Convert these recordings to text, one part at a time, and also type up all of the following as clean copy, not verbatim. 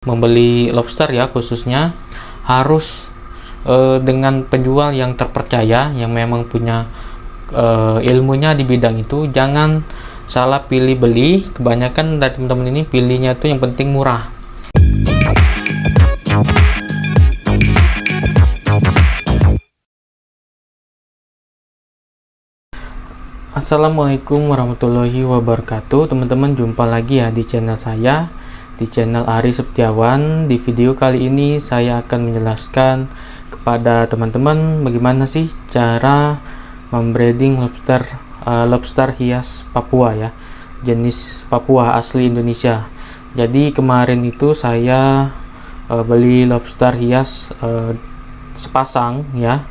Membeli lobster ya, khususnya harus dengan penjual yang terpercaya, yang memang punya ilmunya di bidang itu. Jangan salah pilih beli. Kebanyakan dari teman-teman ini pilihnya itu yang penting murah. Assalamualaikum warahmatullahi wabarakatuh. Teman-teman, jumpa lagi ya di channel saya, di channel Ari Septiawan. Di video kali ini saya akan menjelaskan kepada teman-teman bagaimana sih cara membreeding lobster hias Papua ya, jenis Papua asli Indonesia. Jadi kemarin itu saya beli lobster hias sepasang ya.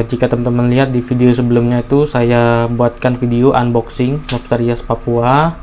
Jika teman-teman lihat di video sebelumnya itu saya buatkan video unboxing lobster hias Papua,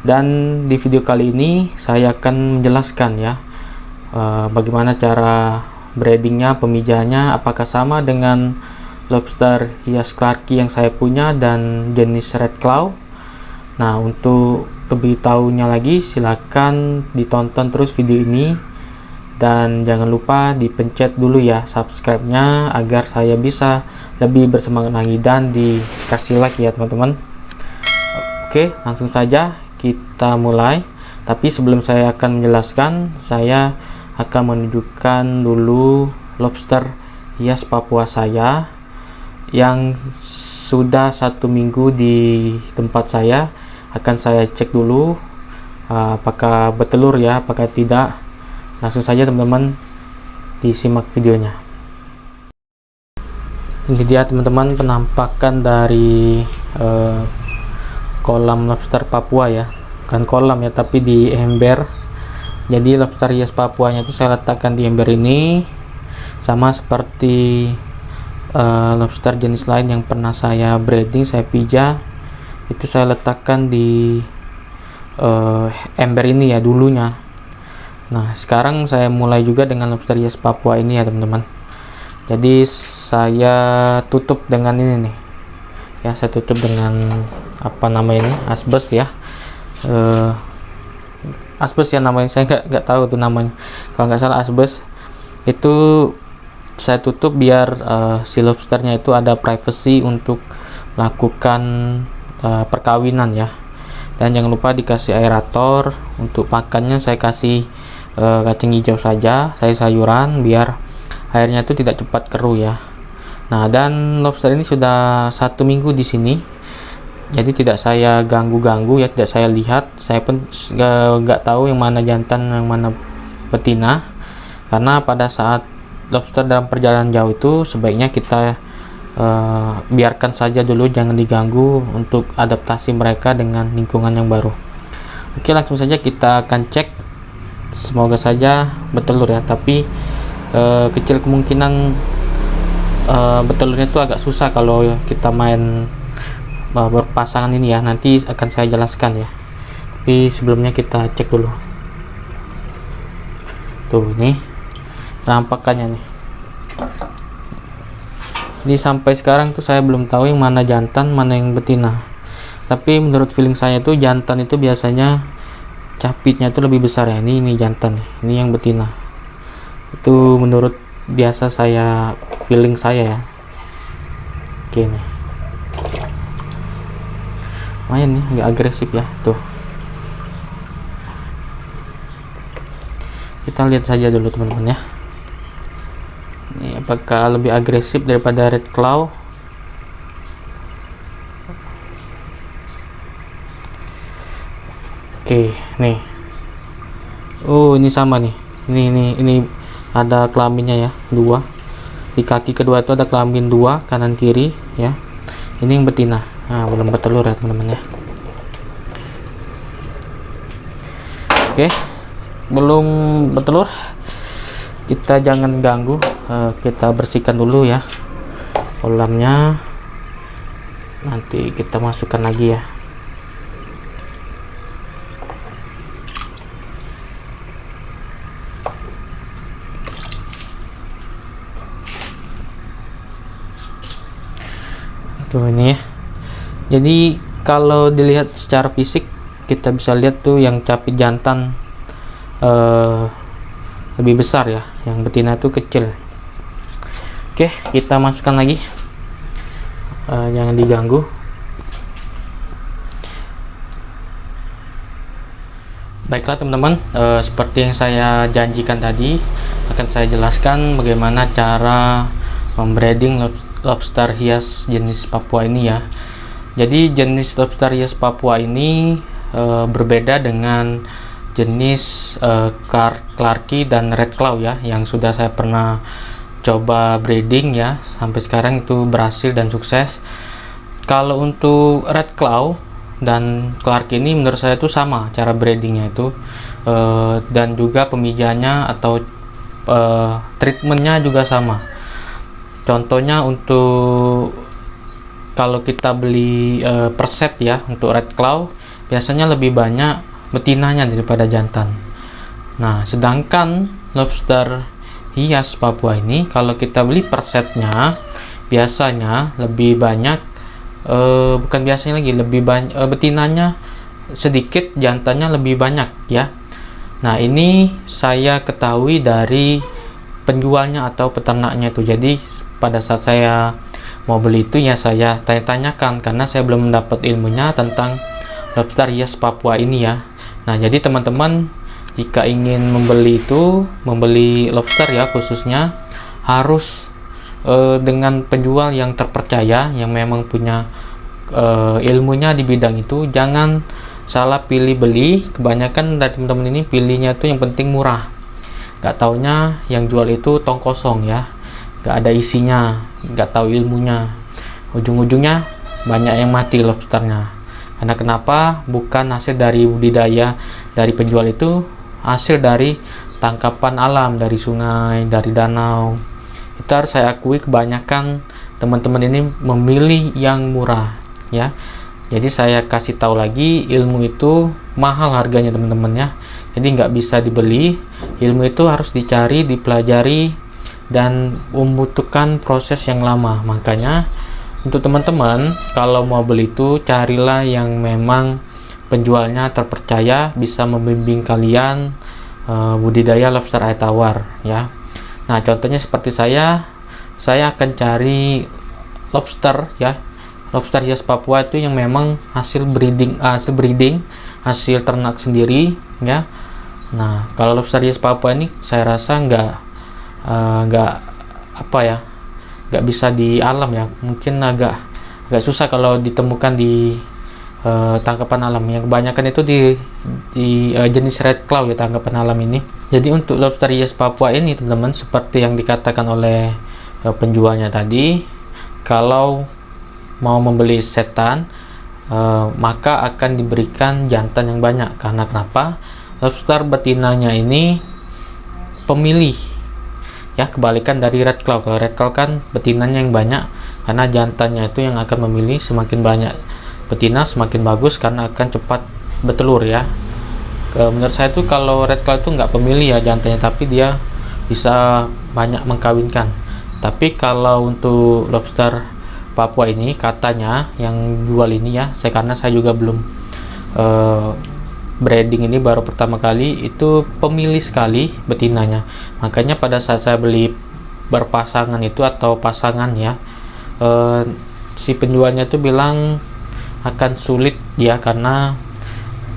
dan di video kali ini saya akan menjelaskan ya bagaimana cara breedingnya, pemijahannya, apakah sama dengan lobster hias Clarkie yang saya punya dan jenis red claw. Nah, untuk lebih tahunya lagi silakan ditonton terus video ini, dan jangan lupa dipencet dulu ya subscribe-nya agar saya bisa lebih bersemangat lagi, dan dikasih like ya teman-teman. Oke, langsung saja kita mulai. Tapi sebelum saya akan menjelaskan, saya akan menunjukkan dulu lobster hias Papua saya yang sudah 1 minggu di tempat saya. Akan saya cek dulu apakah bertelur ya, apakah tidak. Langsung saja teman-teman disimak videonya. Ini dia teman-teman penampakan dari kolam lobster Papua ya, bukan kolam ya tapi di ember. Jadi lobster hias Papuanya itu saya letakkan di ember ini, sama seperti lobster jenis lain yang pernah saya breeding, saya pijah, itu saya letakkan di ember ini ya dulunya. Nah, sekarang saya mulai juga dengan lobster hias Papua ini ya teman-teman. Jadi saya tutup dengan ini nih ya, saya tutup dengan apa namanya ini, asbes ya, asbes ya namanya, saya nggak tahu tuh namanya, kalau nggak salah asbes. Itu saya tutup biar si lobsternya itu ada privacy untuk melakukan perkawinan ya. Dan jangan lupa dikasih aerator. Untuk pakannya saya kasih kacang hijau saja, saya sayuran biar airnya itu tidak cepat keruh ya. Nah, dan lobster ini sudah 1 minggu di sini, jadi tidak saya ganggu-ganggu ya, tidak saya lihat. Saya pun nggak tahu yang mana jantan yang mana betina, karena pada saat lobster dalam perjalanan jauh itu sebaiknya kita biarkan saja dulu, jangan diganggu untuk adaptasi mereka dengan lingkungan yang baru. Oke, langsung saja kita akan cek. Semoga saja bertelur ya, tapi kecil kemungkinan bertelurnya itu agak susah kalau kita main berpasangan ini ya. Nanti akan saya jelaskan ya, tapi sebelumnya kita cek dulu. Tuh, ini penampakannya nih. Ini sampai sekarang tuh saya belum tahu yang mana jantan mana yang betina, tapi menurut feeling saya tuh jantan itu biasanya capitnya itu lebih besar ya. Ini jantan, ini yang betina. Itu menurut biasa saya, feeling saya ya. Oke nih, lumayan nih, agak agresif ya. Tuh, kita lihat saja dulu teman-teman ya, ini apakah lebih agresif daripada red claw. Oke nih, oh ini sama nih, ini ada kelaminnya ya, 2 di kaki kedua itu ada kelamin 2 kanan kiri ya. Ini yang betina. Nah, belum bertelur ya teman-teman ya. Oke, belum bertelur, kita jangan ganggu, kita bersihkan dulu ya kolamnya, nanti kita masukkan lagi ya. Tuh ini ya. Jadi kalau dilihat secara fisik kita bisa lihat tuh yang capit jantan lebih besar ya, yang betina itu kecil. Oke, kita masukkan lagi, jangan diganggu. Baiklah teman-teman, seperti yang saya janjikan tadi, akan saya jelaskan bagaimana cara membreeding lobster hias jenis Papua ini ya. Jadi jenis lobster hias Papua ini berbeda dengan jenis Clarkie dan Red Claw ya, yang sudah saya pernah coba breeding ya, sampai sekarang itu berhasil dan sukses. Kalau untuk Red Claw dan Clarkie ini menurut saya itu sama cara breedingnya itu, dan juga pemijahannya atau treatmentnya juga sama. Contohnya untuk kalau kita beli per set ya, untuk Red Claw biasanya lebih banyak betinanya daripada jantan. Nah, sedangkan lobster hias Papua ini kalau kita beli per setnya biasanya lebih banyak, bukan biasanya lagi, lebih banyak betinanya sedikit, jantannya lebih banyak ya. Nah, ini saya ketahui dari penjualnya atau peternaknya itu. Jadi pada saat saya mau beli itu ya, saya tanya-tanyakan karena saya belum mendapat ilmunya tentang lobster hias Papua ini ya. Nah, jadi teman-teman jika ingin membeli lobster ya khususnya, harus dengan penjual yang terpercaya, yang memang punya ilmunya di bidang itu. Jangan salah pilih beli. Kebanyakan dari teman-teman ini pilihnya itu yang penting murah, nggak taunya yang jual itu tong kosong ya, nggak ada isinya, nggak tahu ilmunya. Ujung-ujungnya banyak yang mati lobsternya. Karena kenapa? Bukan hasil dari budidaya dari penjual itu, hasil dari tangkapan alam dari sungai, dari danau. Itu harus saya akui, kebanyakan teman-teman ini memilih yang murah ya. Jadi saya kasih tahu lagi, ilmu itu mahal harganya teman-teman ya. Jadi nggak bisa dibeli. Ilmu itu harus dicari, dipelajari, dan membutuhkan proses yang lama. Makanya untuk teman-teman kalau mau beli itu carilah yang memang penjualnya terpercaya, bisa membimbing kalian budidaya lobster air tawar ya. Nah, contohnya seperti saya akan cari lobster ya, lobster hias Papua itu yang memang hasil breeding, hasil ternak sendiri ya. Nah, kalau lobster hias Papua ini saya rasa nggak bisa di alam ya, mungkin agak susah kalau ditemukan di tangkapan alam. Yang kebanyakan itu di jenis Red Claw ya, tangkapan alam ini. Jadi untuk lobster hias Papua ini teman-teman, seperti yang dikatakan oleh penjualnya tadi, kalau mau membeli setan maka akan diberikan jantan yang banyak. Karena kenapa? Lobster betinanya ini pemilih ya, kebalikan dari Red Claw. Kalau Red Claw kan betinanya yang banyak, karena jantannya itu yang akan memilih. Semakin banyak betina semakin bagus karena akan cepat bertelur ya. Menurut saya tuh kalau Red Claw itu nggak pemilih ya jantannya, tapi dia bisa banyak mengkawinkan. Tapi kalau untuk lobster Papua ini, katanya yang jual ini ya, karena saya juga belum breeding ini, baru pertama kali, itu pemilih sekali betinanya. Makanya pada saat saya beli berpasangan itu atau pasangan ya, si penjualnya tuh bilang akan sulit ya, karena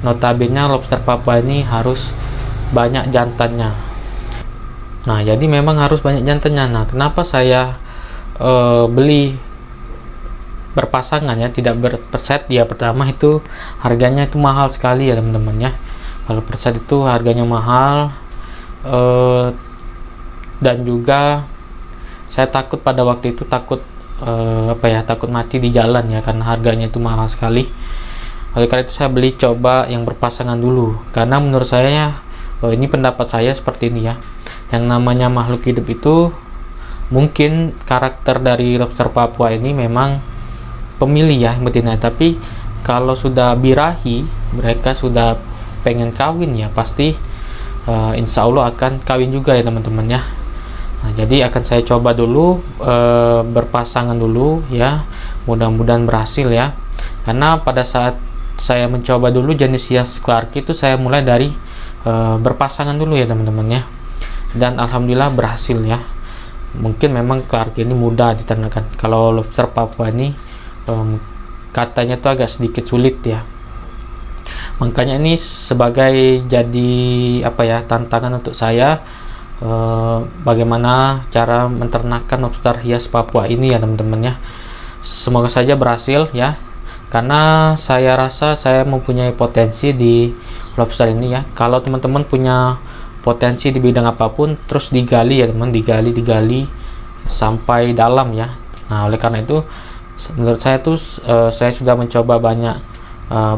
notabene lobster Papua ini harus banyak jantannya. Nah, jadi memang harus banyak jantannya. Nah, kenapa saya beli berpasangan ya, tidak berset ya? Pertama itu harganya itu mahal sekali ya teman-teman ya. Kalau per set itu harganya mahal, dan juga saya takut pada waktu itu takut mati di jalan ya, karena harganya itu mahal sekali. Oleh karena itu saya beli coba yang berpasangan dulu, karena menurut saya ini pendapat saya seperti ini ya, yang namanya makhluk hidup itu mungkin karakter dari lobster Papua ini memang pemilih ya betina, tapi kalau sudah birahi, mereka sudah pengen kawin ya, pasti insya Allah akan kawin juga ya teman-teman ya. Nah, jadi akan saya coba dulu berpasangan dulu ya, mudah-mudahan berhasil ya. Karena pada saat saya mencoba dulu jenis hias Clarkie itu, saya mulai dari berpasangan dulu ya teman-teman ya. Dan alhamdulillah berhasil ya. Mungkin memang Clark ini mudah diternakan. Kalau lobster Papua ini katanya tuh agak sedikit sulit ya. Makanya ini sebagai jadi tantangan untuk saya, bagaimana cara menternakkan lobster hias Papua ini ya teman-teman ya. Semoga saja berhasil ya, karena saya rasa saya mempunyai potensi di lobster ini ya. Kalau teman-teman punya potensi di bidang apapun, terus digali ya teman, digali sampai dalam ya. Nah, oleh karena itu menurut saya tuh saya sudah mencoba banyak,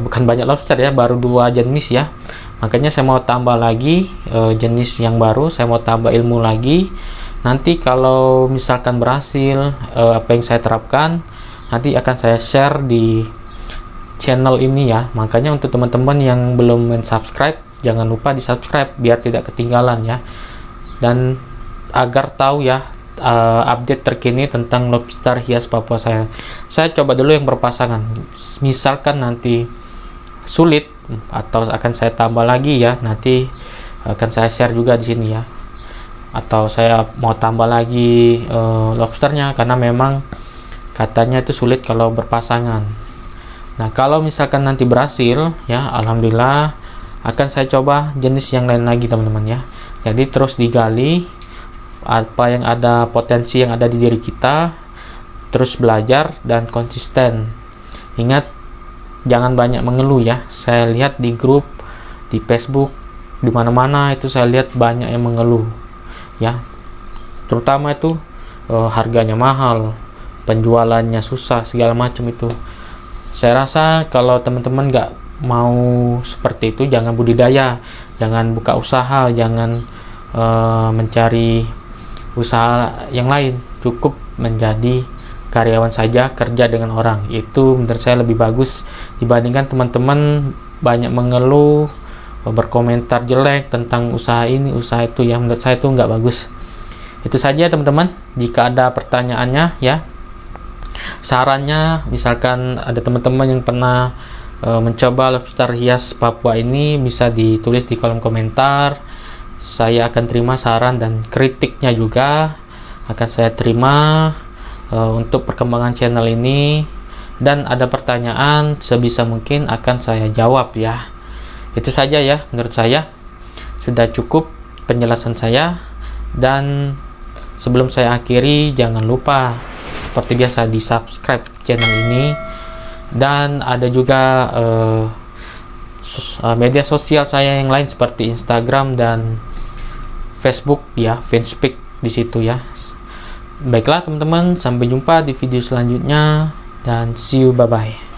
bukan banyak lobster ya, baru 2 jenis ya. Makanya saya mau tambah lagi jenis yang baru, saya mau tambah ilmu lagi. Nanti kalau misalkan berhasil apa yang saya terapkan, nanti akan saya share di channel ini ya. Makanya untuk teman-teman yang belum subscribe, jangan lupa di subscribe biar tidak ketinggalan ya. Dan agar tahu ya update terkini tentang lobster hias Papua saya. Saya coba dulu yang berpasangan. Misalkan nanti sulit atau akan saya tambah lagi ya, nanti akan saya share juga di sini ya. Atau saya mau tambah lagi lobsternya, karena memang katanya itu sulit kalau berpasangan. Nah, kalau misalkan nanti berhasil ya, alhamdulillah akan saya coba jenis yang lain lagi teman-teman ya. Jadi terus digali apa yang ada, potensi yang ada di diri kita, terus belajar dan konsisten. Ingat, jangan banyak mengeluh ya. Saya lihat di grup, di Facebook, di mana-mana itu saya lihat banyak yang mengeluh ya. Terutama itu harganya mahal, penjualannya susah, segala macam itu. Saya rasa kalau teman-teman nggak mau seperti itu, jangan budidaya, jangan buka usaha, jangan mencari usaha yang lain. Cukup menjadi karyawan saja, kerja dengan orang. Itu menurut saya lebih bagus dibandingkan teman-teman banyak mengeluh, berkomentar jelek tentang usaha ini, usaha itu ya. Menurut saya itu nggak bagus. Itu saja teman-teman. Jika ada pertanyaannya ya, sarannya, misalkan ada teman-teman yang pernah mencoba lobster hias Papua ini, bisa ditulis di kolom komentar. Saya akan terima saran dan kritiknya juga akan saya terima untuk perkembangan channel ini. Dan ada pertanyaan, sebisa mungkin akan saya jawab ya. Itu saja ya, menurut saya sudah cukup penjelasan saya. Dan sebelum saya akhiri, jangan lupa seperti biasa di subscribe channel ini. Dan ada juga media sosial saya yang lain seperti Instagram dan Facebook ya, Fanspeak di situ ya. Baiklah teman-teman, sampai jumpa di video selanjutnya dan see you, bye bye.